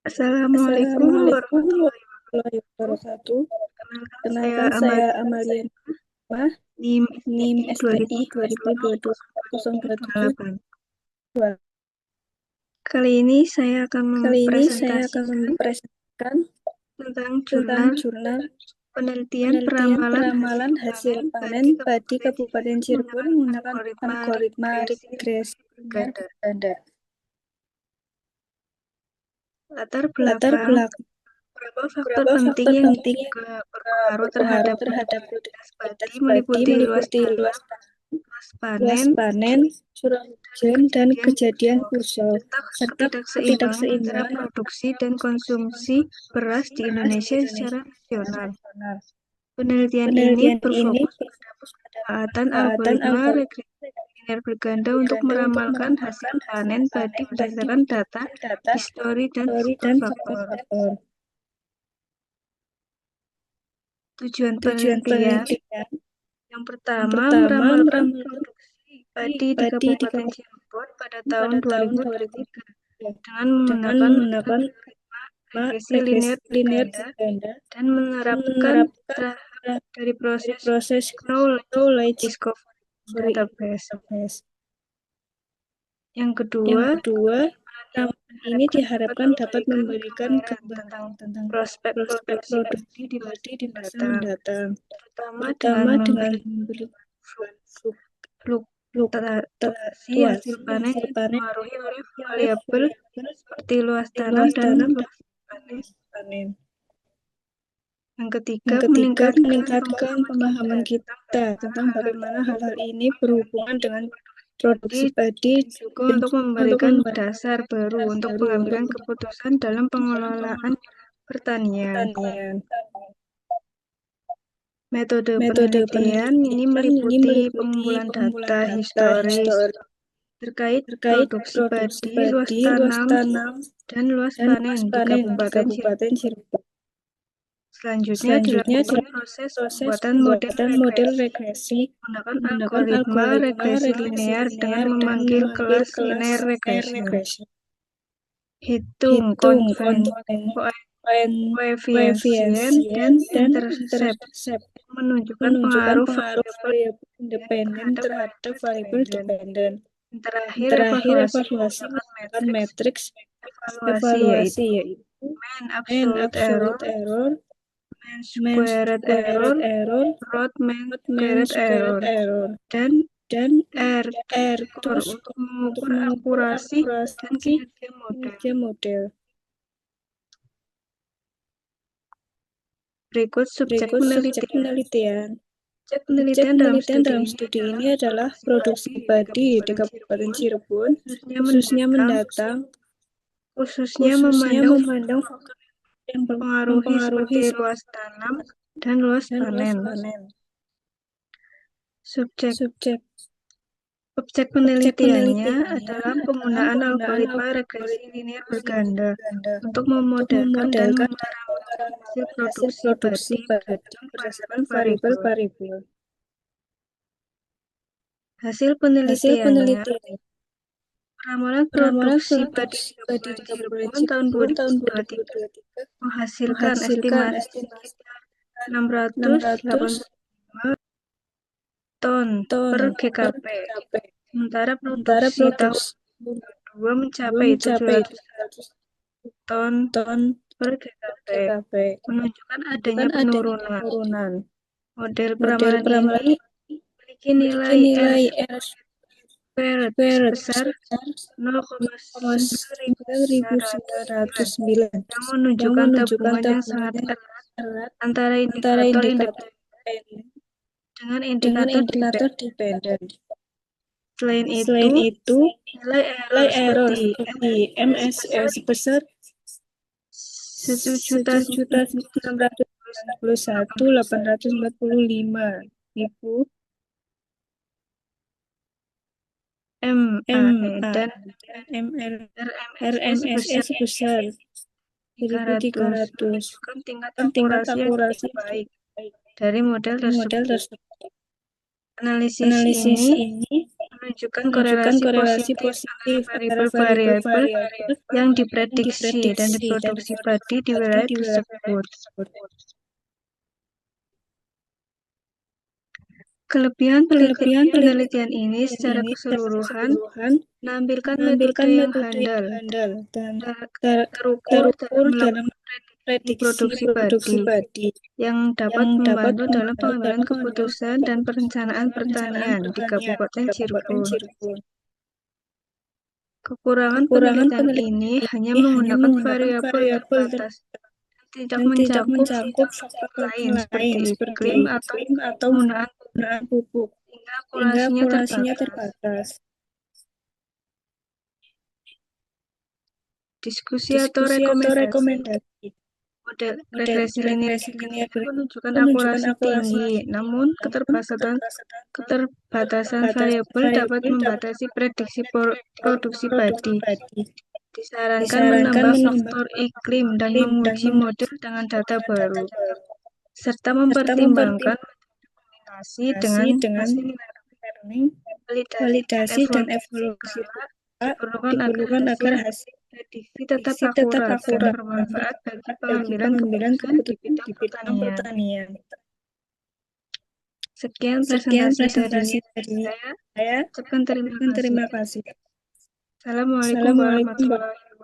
Assalamualaikum Assalamualaikum warahmatullahi warahmatullahi wabarakatuh. wabarakatuh. Kenalkan saya Kenalkan saya Amalia Amalia Mah, NIM NIM STI STI 2022-027. 2022-028. Kali ini saya akan Kali ini saya akan mempresentasikan mempresentasikan tentang tentang jurnal jurnal penelitian penelitian peramalan hasil peramalan hasil panen panen bagi padi Kabupaten Kabupaten Cirebon Cirebon menggunakan menggunakan algoritma algoritma regresi regresi linear berganda. berganda. Latar Latar belakang belakang beberapa faktor beberapa penting faktor yang penting yang juga berpengaruh berpengaruh terhadap terhadap produktivitas padi produktivitas padi meliputi luas meliputi tanah, luas luas panen, luas panen, curah dan hujan, dan kejadian kejadian kurso, kurso, serta serta ketidakseimbangan antara ketidakseimbangan produksi dan konsumsi beras di beras di Indonesia Indonesia secara secara nasional. nasional. Penelitian ini Penelitian ini berfokus pada berfokus pada pemanfaatan pemanfaatan algoritma algoritma regresi linear berganda untuk berganda untuk meramalkan hasil meramalkan hasil panen padi panen padi berdasarkan data, berdasarkan data, histori, dan teori, faktor dan faktor. faktor-faktor. Tujuan Tujuan penelitian penelitian yang yang pertama, pertama meramalkan meramalkan produksi padi di padi di Kabupaten Kabupaten Cirebon pada tahun pada tahun 2023 2023 dengan dengan menggunakan menggunakan algoritma regresi regresi linear linear berganda berganda dan dan menerapkan menerapkan tahap dari dari proses proses knowledge knowledge discovery database. database. Yang kedua, Yang kedua, ini ramalan ini diharapkan dapat diharapkan dapat memberikan memberikan gambaran tentang gambaran tentang prospek prospek produksi produksi padi di masa padi di masa mendatang, mendatang, terutama dengan terutama dengan memberi memberikan fluktuasi hasil fluktuasi panen hasil yang panen dipengaruhi oleh oleh variabel variabel seperti luas di tanam luas dan tanam dan luas panen. luas panen. Yang ketiga, Yang ketiga, meningkatkan meningkatkan pemahaman pemahaman kita kita tentang bagaimana hal-hal ini berhubungan dengan padi produksi padi dan juga dan untuk juga untuk memberikan memberikan dasar baru untuk baru untuk pengambilan keputusan dalam pengelolaan pertanian. pertanian. Metode Metode penelitian ini penelitian ini meliputi meliputi pengumpulan pengumpulan data data historis histori terkait terkait produksi produksi padi, luas padi, luas tanam, tanam, dan luas dan panen luas di panen di Kabupaten Kabupaten Cirebon. Cirebon. Selanjutnya Selanjutnya dilakukan dilakukan proses proses pembuatan model pembuatan model regresi regresi menggunakan menggunakan algoritma algoritma regresi regresi linear dengan linear dan memanggil memanggil kelas kelas linear linear regression. regression. Hitung Hitung koefisien dan koefisien dan intercept intercept yang menunjukkan menunjukkan pengaruh pengaruh variabel variabel independen independen terhadap terhadap variabel variabel dependen. dependen. Yang terakhir, Terakhir, evaluasi evaluasi menggunakan menggunakan matriks matriks evaluasi evaluasi yaitu yaitu mean mean absolute absolute error, error, mean mean squared squared error, error, root mean odd mean squared squared error, error, dan dan R2 R2 score untuk untuk mengukur mengukur akurasi dan akurasi kinerja model. kinerja model. Berikut subjek Berikut subjek penelitian. penelitian. Subjek Subjek penelitian dalam penelitian studi dalam ini studi adalah ini adalah produksi produksi padi di padi di Kabupaten Kabupaten Cirebon, Cirebon, khususnya khususnya mendatang, mendatang, khususnya khususnya memandang memandang faktor yang mempengaruhi mempengaruhi seperti luas tanam dan luas dan luas panen. panen. Subjek Subjek Objek objek penelitiannya penelitiannya adalah adalah penggunaan penggunaan algoritma regresi algoritma linear regresi berganda ganda untuk untuk memodelkan dan memodelkan dan meramalkan hasil meramalkan hasil produksi produksi padi padi berdasarkan berdasarkan variabel-variabel. variabel-variabel. Hasil Hasil penelitiannya, penelitian ramalan ramalan produksi padi di produksi padi Kabupaten di Kabupaten Cirebon tahun Cirebon tahun 2023 2023 menghasilkan menghasilkan estimasi estimasi sekitar 600 685 ton ton per per GKP, GKP. sementara Sementara produksi tahun produksi 2022 dua mencapai mencapai 700 700 ton ton per per GKP, GKP. menunjukkan adanya Menunjukkan adanya penurunan. penurunan. Model Model peramalan ini peramalan ini memiliki memiliki nilai R nilai R squared squared sebesar sebesar 0,9999 0,9999 yang yang menunjukkan menunjukkan tabungan yang sangat tabungannya erat erat antara antara indikator indikator independen independen dengan dengan indikator indikator dependen. dependen. Selain itu, Selain itu, nilai nilai error error seperti seperti MSE MSE sebesar sebesar 1.991.845.000 MAE MA dan dan ML RMSE RMSE sebesar sebesar 1.300 1.300 menunjukkan tingkat kan tingkat akurasi yang cukup akurasi baik dari model dari model tersebut. tersebut. Analisis Analisis ini ini menunjukkan menunjukkan korelasi korelasi positif positif antara antara variabel-variabel variabel-variabel yang yang diprediksi dan diprediksi dan diproduksi padi diproduksi di padi wilayah di wilayah tersebut. tersebut. Kelebihan Kelebihan penelitian ini secara ini secara keseluruhan keseluruhan menampilkan menampilkan metode yang metode yang handal, handal dan terukur dalam terukur dalam melakukan prediksi prediksi produksi produksi padi, padi yang yang dapat dapat membantu dalam membantu pengambilan dalam pengambilan keputusan dan perencanaan perencanaan pertanian di pertanian di Kabupaten Kabupaten Cirebon. Cirebon. Kekurangan Kekurangan penelitian penelitian ini hanya ini hanya menggunakan menggunakan variabel variabel terbatas dan tidak dan tidak mencakup mencakup faktor-faktor faktor lain lain seperti seperti iklim atau iklim atau penggunaan penggunaan pupuk, sehingga sehingga akurasinya akurasinya terbatas. terbatas. Diskusi atau Diskusi atau rekomendasi. rekomendasi. Model Model regresi linear regresi linear menunjukkan menunjukkan akurasi akurasi tinggi, tinggi, namun namun keterbatasan batasan variabel dapat variabel dapat membatasi prediksi produksi produksi padi. padi. Disarankan Disarankan menambah menambah faktor iklim dan tim dan menguji model menguji dengan data data baru, baru serta serta mempertimbangkan kombinasi dengan dengan hasil learning, validasi dan validasi dan evaluasi evaluasi skala pula agar diperlukan hasil agar hasil prediksi tetap prediksi tetap akurat dan akurat dan bermanfaat bagi bermanfaat bagi pengambilan pengambilan keputusan di keputusan bidang di bidang pertanian. pertanian. Sekian Sekian presentasi dari presentasi dari saya. saya. Ucapkan terima kasih. Terima kasih. Assalamualaikum Assalamualaikum warahmatullahi wabarakatuh.